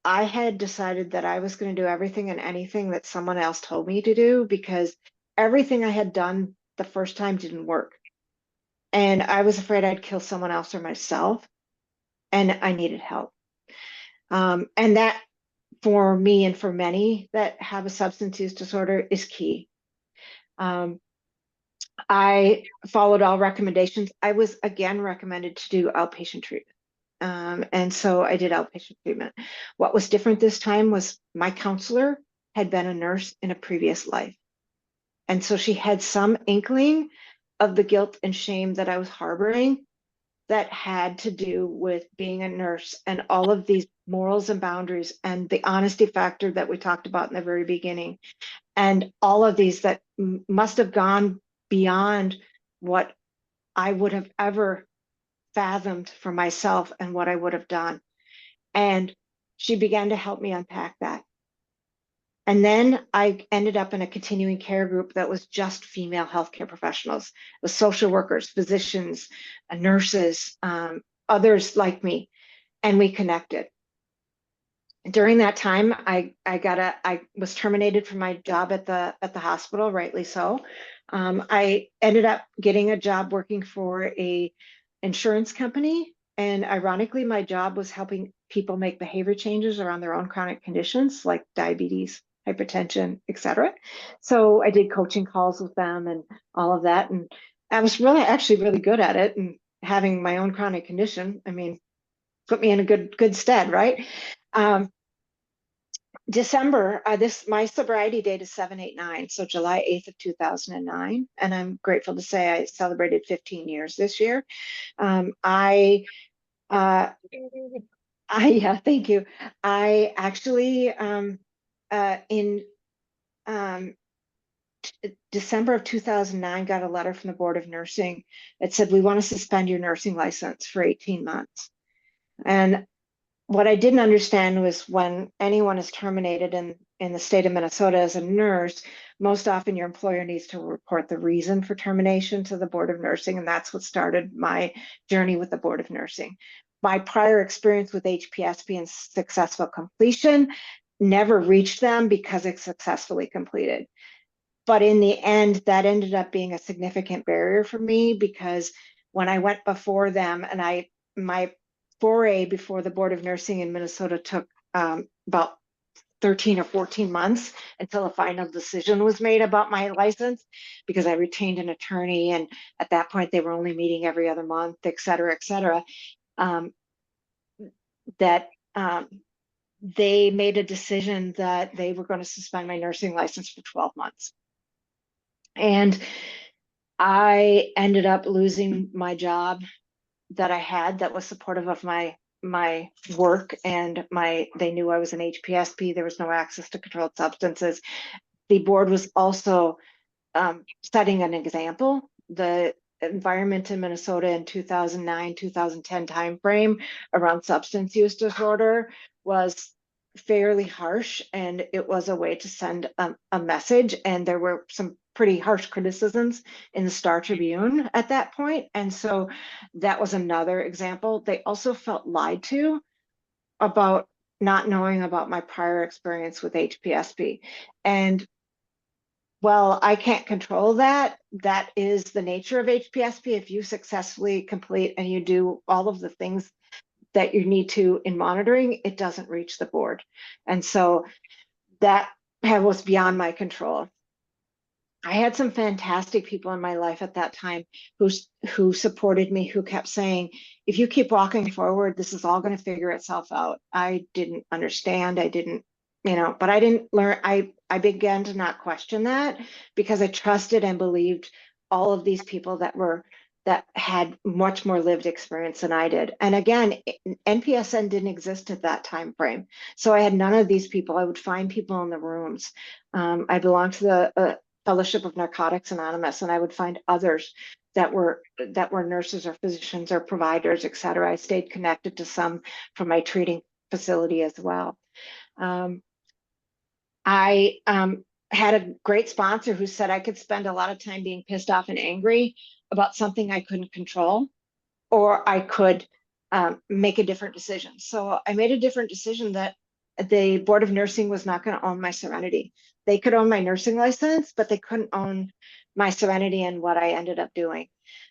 I had decided that I was going to do everything and anything that someone else told me to do, because everything I had done the first time didn't work. And I was afraid I'd kill someone else or myself, and I needed help. And that, for me and for many that have a substance use disorder, is key. I followed all recommendations. I was again recommended to do outpatient treatment. And so I did outpatient treatment. What was different this time was my counselor had been a nurse in a previous life. And so she had some inkling of the guilt and shame that I was harboring that had to do with being a nurse and all of these morals and boundaries and the honesty factor that we talked about in the very beginning. And all of these that must have gone beyond what I would have ever fathomed for myself and what I would have done. And she began to help me unpack that. And then I ended up in a continuing care group that was just female healthcare professionals. It was social workers, physicians, nurses, others like me, and we connected. During that time, I was terminated from my job at the hospital, rightly so. I ended up getting a job working for a insurance company, and ironically, my job was helping people make behavior changes around their own chronic conditions like diabetes, hypertension, etc. So I did coaching calls with them and all of that, and I was actually really good at it. And having my own chronic condition, I mean, put me in a good stead, right? December, my sobriety date is 7/8/9, so July 8th of 2009, and I'm grateful to say I celebrated 15 years this year. Yeah, thank you. I actually in December of 2009 got a letter from the Board of Nursing that said, we want to suspend your nursing license for 18 months. And what I didn't understand was, when anyone is terminated in the state of Minnesota as a nurse, most often your employer needs to report the reason for termination to the Board of Nursing. And that's what started my journey with the Board of Nursing. My prior experience with HPSP and successful completion never reached them because it's successfully completed. But in the end, that ended up being a significant barrier for me, because when I went before them, and my foray before the Board of Nursing in Minnesota took about 13 or 14 months until a final decision was made about my license, because I retained an attorney, and at that point they were only meeting every other month, et cetera, that they made a decision that they were going to suspend my nursing license for 12 months. And I ended up losing my job that I had that was supportive of my work, and they knew I was an HPSP. There was no access to controlled substances. The board was also setting an example. The environment in Minnesota in 2009, 2010 timeframe around substance use disorder was fairly harsh, and it was a way to send a message. And there were some pretty harsh criticisms in the Star Tribune at that point. And so that was another example. They also felt lied to about not knowing about my prior experience with HPSP. And well, I can't control that. That is the nature of HPSP. If you successfully complete and you do all of the things that you need to in monitoring, it doesn't reach the board. And so that was beyond my control. I had some fantastic people in my life at that time who supported me, who kept saying, if you keep walking forward, this is all going to figure itself out. I didn't understand. I didn't, but I didn't learn. I began to not question that, because I trusted and believed all of these people that had much more lived experience than I did. And again, NPSN didn't exist at that time frame. So I had none of these people. I would find people in the rooms. I belonged to the Fellowship of Narcotics Anonymous, and I would find others that were nurses or physicians or providers, et cetera. I stayed connected to some from my treating facility as well. I had a great sponsor who said I could spend a lot of time being pissed off and angry about something I couldn't control, or I could make a different decision. So I made a different decision that the Board of Nursing was not going to own my Serenity. They could own my nursing license, but they couldn't own my Serenity and what I ended up doing.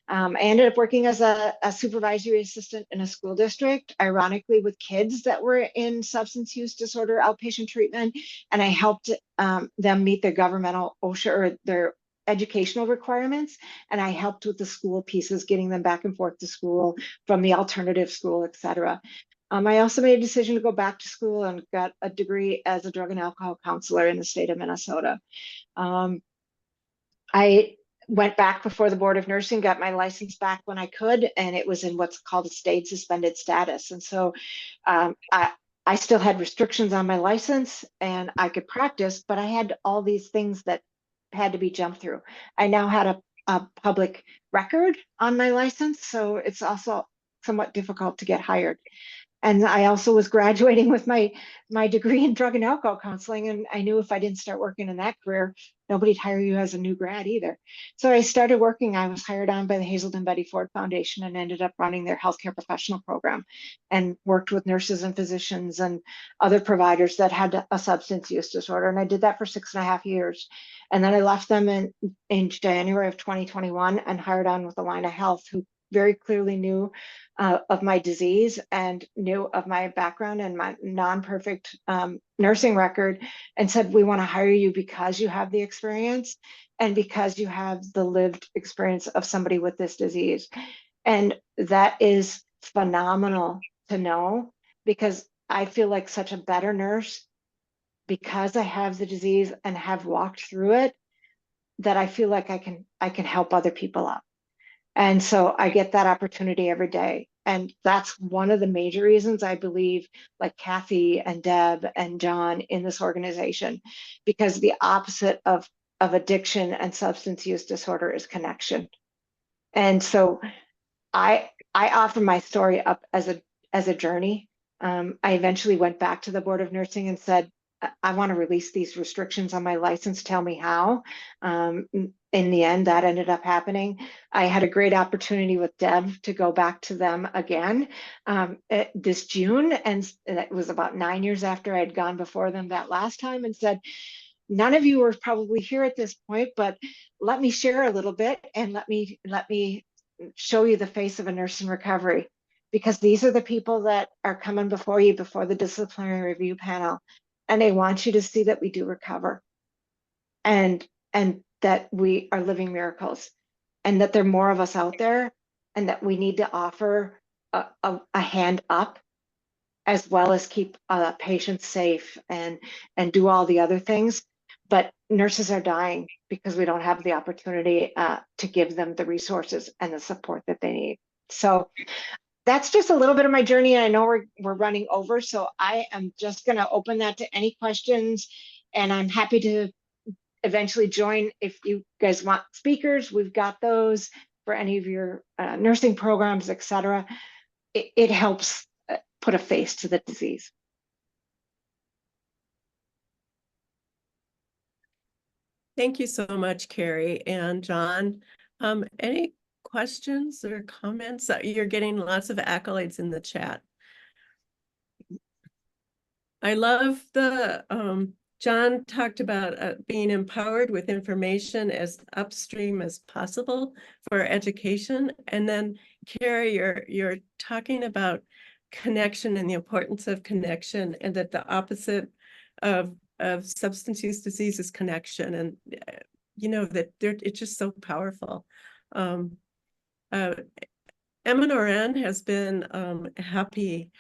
I ended up working as a supervisory assistant in a school district, ironically with kids that were in substance use disorder outpatient treatment. And I helped them meet their governmental OSHA or their educational requirements. And I helped with the school pieces, getting them back and forth to school from the alternative school, et cetera. I also made a decision to go back to school and got a degree as a drug and alcohol counselor in the state of Minnesota. I went back before the Board of Nursing, got my license back when I could, and it was in what's called a stayed suspended status. And so I still had restrictions on my license and I could practice, but I had all these things that had to be jumped through. I now had a public record on my license, so it's also somewhat difficult to get hired. And I also was graduating with my degree in drug and alcohol counseling. And I knew if I didn't start working in that career, nobody'd hire you as a new grad either. So I started working. I was hired on by the Hazelden Betty Ford Foundation and ended up running their healthcare professional program and worked with nurses and physicians and other providers that had a substance use disorder. And I did that for 6.5 years. And then I left them in January of 2021 and hired on with Allina Health, who very clearly knew of my disease and knew of my background and my non-perfect nursing record, and said, we want to hire you because you have the experience and because you have the lived experience of somebody with this disease. And that is phenomenal to know, because I feel like such a better nurse because I have the disease and have walked through it, that I feel like I can help other people out. And so I get that opportunity every day. And that's one of the major reasons I believe, like Kathy and Deb and John in this organization, because the opposite of addiction and substance use disorder is connection. And so I offer my story up as a journey. I eventually went back to the Board of Nursing and said, I want to release these restrictions on my license. Tell me how. In the end, that ended up happening. I had a great opportunity with Deb to go back to them again this June. And it was about 9 years after I had gone before them that last time, and said, none of you were probably here at this point, but let me share a little bit and let me show you the face of a nurse in recovery, because these are the people that are coming before you, before the disciplinary review panel. And they want you to see that we do recover, and that we are living miracles, and that there are more of us out there, and that we need to offer a hand up, as well as keep patients safe and do all the other things. But nurses are dying because we don't have the opportunity to give them the resources and the support that they need. So that's just a little bit of my journey. And I know we're running over, so I am just going to open that to any questions, and I'm happy to eventually join if you guys want speakers. We've got those for any of your nursing programs, etc. It helps put a face to the disease. Thank you so much, Carrie and John. Any questions or comments? You're getting lots of accolades in the chat. I love the John talked about being empowered with information as upstream as possible for education. And then Carrie, you're talking about connection and the importance of connection, and that the opposite of substance use disease is connection. And you know that it's just so powerful. MNORN has been happy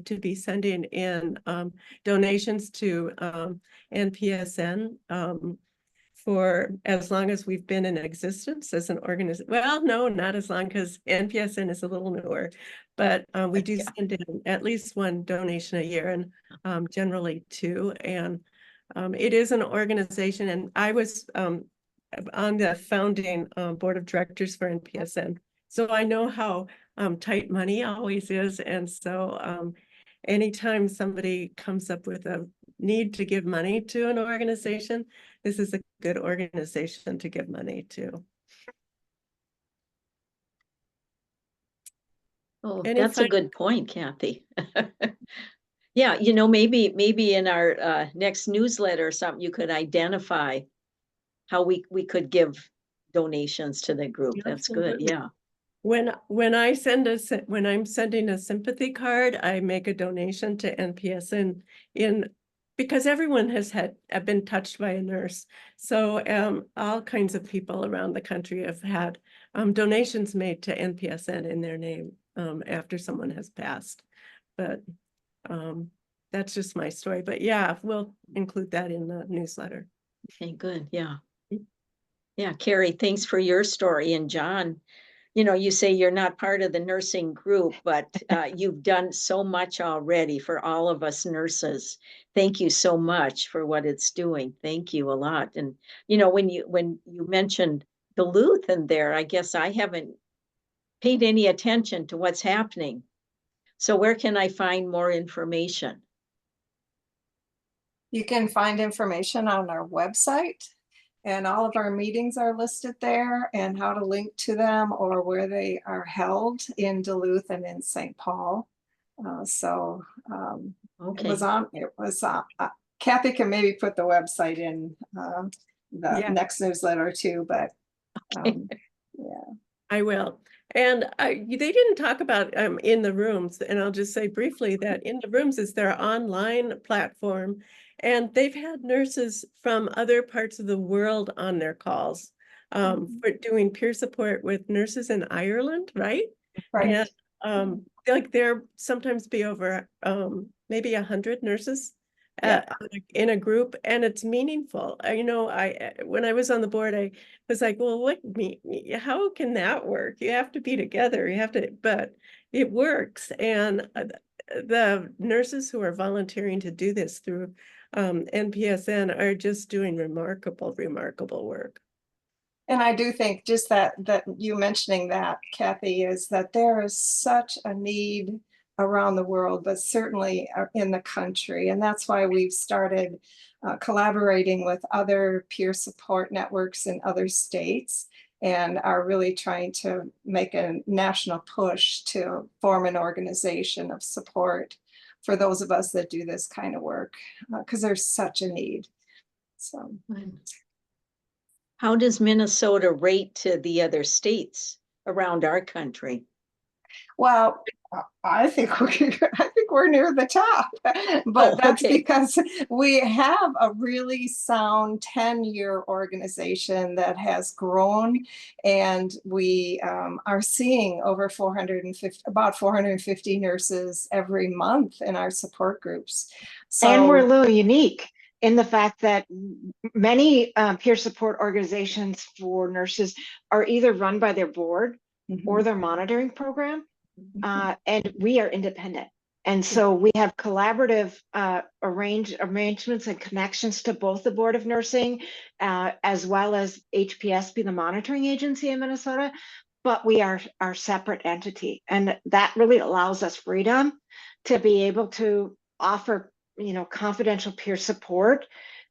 to be sending in donations to NPSN for as long as we've been in existence as an organization. Well, no, not as long, because NPSN is a little newer, but we do send in at least one donation a year, and generally two. And it is an organization, and I was on the founding board of directors for NPSN. So I know how tight money always is. And so anytime somebody comes up with a need to give money to an organization, this is a good organization to give money to. Oh, Any that's a good point, Kathy. Yeah, you know, maybe in our next newsletter or something, you could identify how we could give donations to the group. That's good, Absolutely. yeah. When I'm sending a sympathy card, I make a donation to NPSN because everyone has been touched by a nurse. So all kinds of people around the country have had donations made to NPSN in their name after someone has passed. But that's just my story. But yeah, we'll include that in the newsletter. Okay, good, yeah. Yeah, Carrie, thanks for your story. And John, you know, you say you're not part of the nursing group, but you've done so much already for all of us nurses. Thank you so much for what it's doing. Thank you a lot. And, you know, when you mentioned Duluth in there, I guess I haven't paid any attention to what's happening. So where can I find more information? You can find information on our website, and all of our meetings are listed there and how to link to them or where they are held in Duluth and in St. Paul. Okay. It was Kathy can maybe put the website in the Yeah. next newsletter too, but yeah. I will. And they didn't talk about in the rooms, and I'll just say briefly that in the rooms is their online platform, and they've had nurses from other parts of the world on their calls for doing peer support with nurses in Ireland, right? Right. And like there sometimes be over maybe 100 nurses in a group, and it's meaningful. You know, when I was on the board, I was like, well, how can that work? You have to be together. You have to, but it works. And the nurses who are volunteering to do this through NPSN are just doing remarkable work. And I do think just that you mentioning that, Kathy, is that there is such a need around the world, but certainly in the country. And that's why we've started collaborating with other peer support networks in other states and are really trying to make a national push to form an organization of support for those of us that do this kind of work, because there's such a need. So. How does Minnesota rate to the other states around our country? Well, I think we're near the top, but that's okay. because we have a really sound 10-year organization that has grown, and we are seeing over about 450 nurses every month in our support groups. So, and we're a little unique in the fact that many peer support organizations for nurses are either run by their board or their monitoring program. And we are independent. And so we have collaborative arrangements and connections to both the Board of Nursing as well as HPSP, the monitoring agency in Minnesota, but we are our separate entity. And that really allows us freedom to be able to offer, you know, confidential peer support,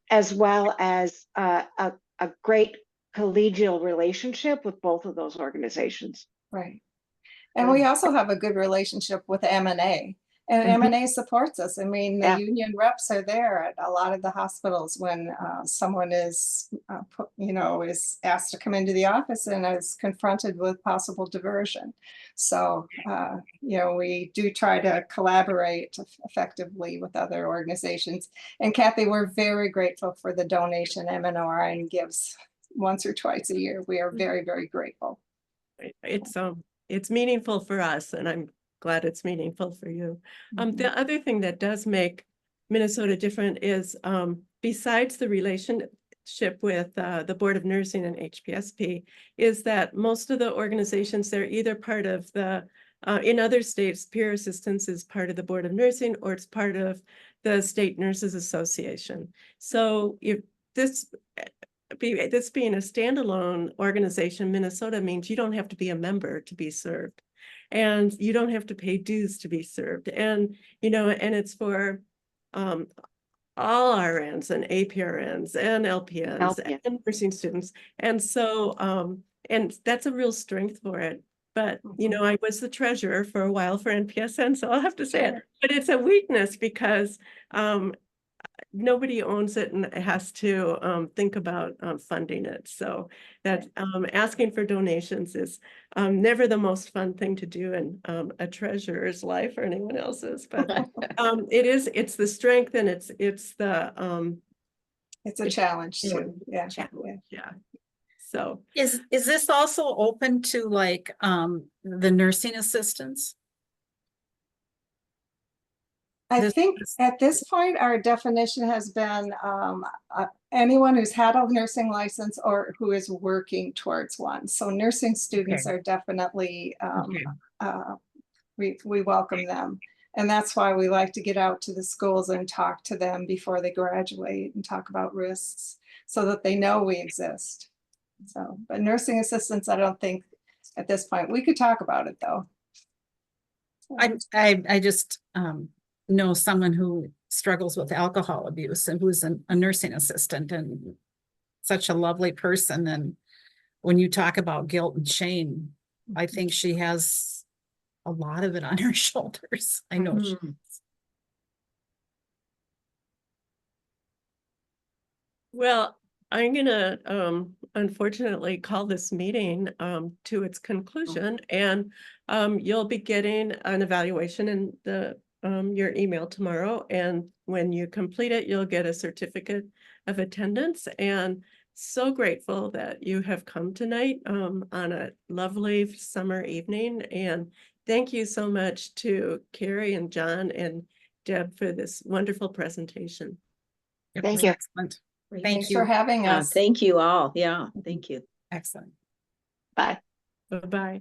as well as a great collegial relationship with both of those organizations. right. And we also have a good relationship with MNA, and MNA supports us. I mean, the union reps are there at a lot of the hospitals when someone is, is asked to come into the office and is confronted with possible diversion. So, we do try to collaborate effectively with other organizations. And Kathy, we're very grateful for the donation MNORN gives once or twice a year. We are very, very grateful. It's meaningful for us, and I'm glad it's meaningful for you. The other thing that does make Minnesota different is besides the relationship with the Board of Nursing and HPSP, is that most of the organizations, they're either part of the, in other states, peer assistance is part of the Board of Nursing or it's part of the State Nurses Association. So if this being a standalone organization, Minnesota means you don't have to be a member to be served, and you don't have to pay dues to be served. And, and it's for all RNs and APRNs and LPNs and nursing students. And so, and that's a real strength for it. But, you know, I was the treasurer for a while for NPSN, so I'll have to say it. Sure. But it's a weakness because nobody owns it and has to think about funding it. So that asking for donations is never the most fun thing to do in a treasurer's life or anyone else's. But it's the strength and it's the It's a challenge yeah. too. Yeah. yeah. So Is this also open to like the nursing assistants? I This think is- at this point, our definition has been anyone who's had a nursing license or who is working towards one. So nursing students are definitely, we welcome them. And that's why we like to get out to the schools and talk to them before they graduate and talk about risks so that they know we exist. So, but nursing assistants, I don't think at this point, we could talk about it though. I just know someone who struggles with alcohol abuse and who's a nursing assistant and such a lovely person. And when you talk about guilt and shame, I think she has a lot of it on her shoulders. I know she Mhm. well, I'm gonna unfortunately call this meeting to its conclusion, and you'll be getting an evaluation in the your email tomorrow, and when you complete it, you'll get a certificate of attendance. And so grateful that you have come tonight on a lovely summer evening, and thank you so much to Carrie and John and Deb for this wonderful presentation. Thank you. Excellent. Great. Thank Thanks you. for having us. Thank you all. Yeah, thank you. Excellent. Bye. Bye-bye.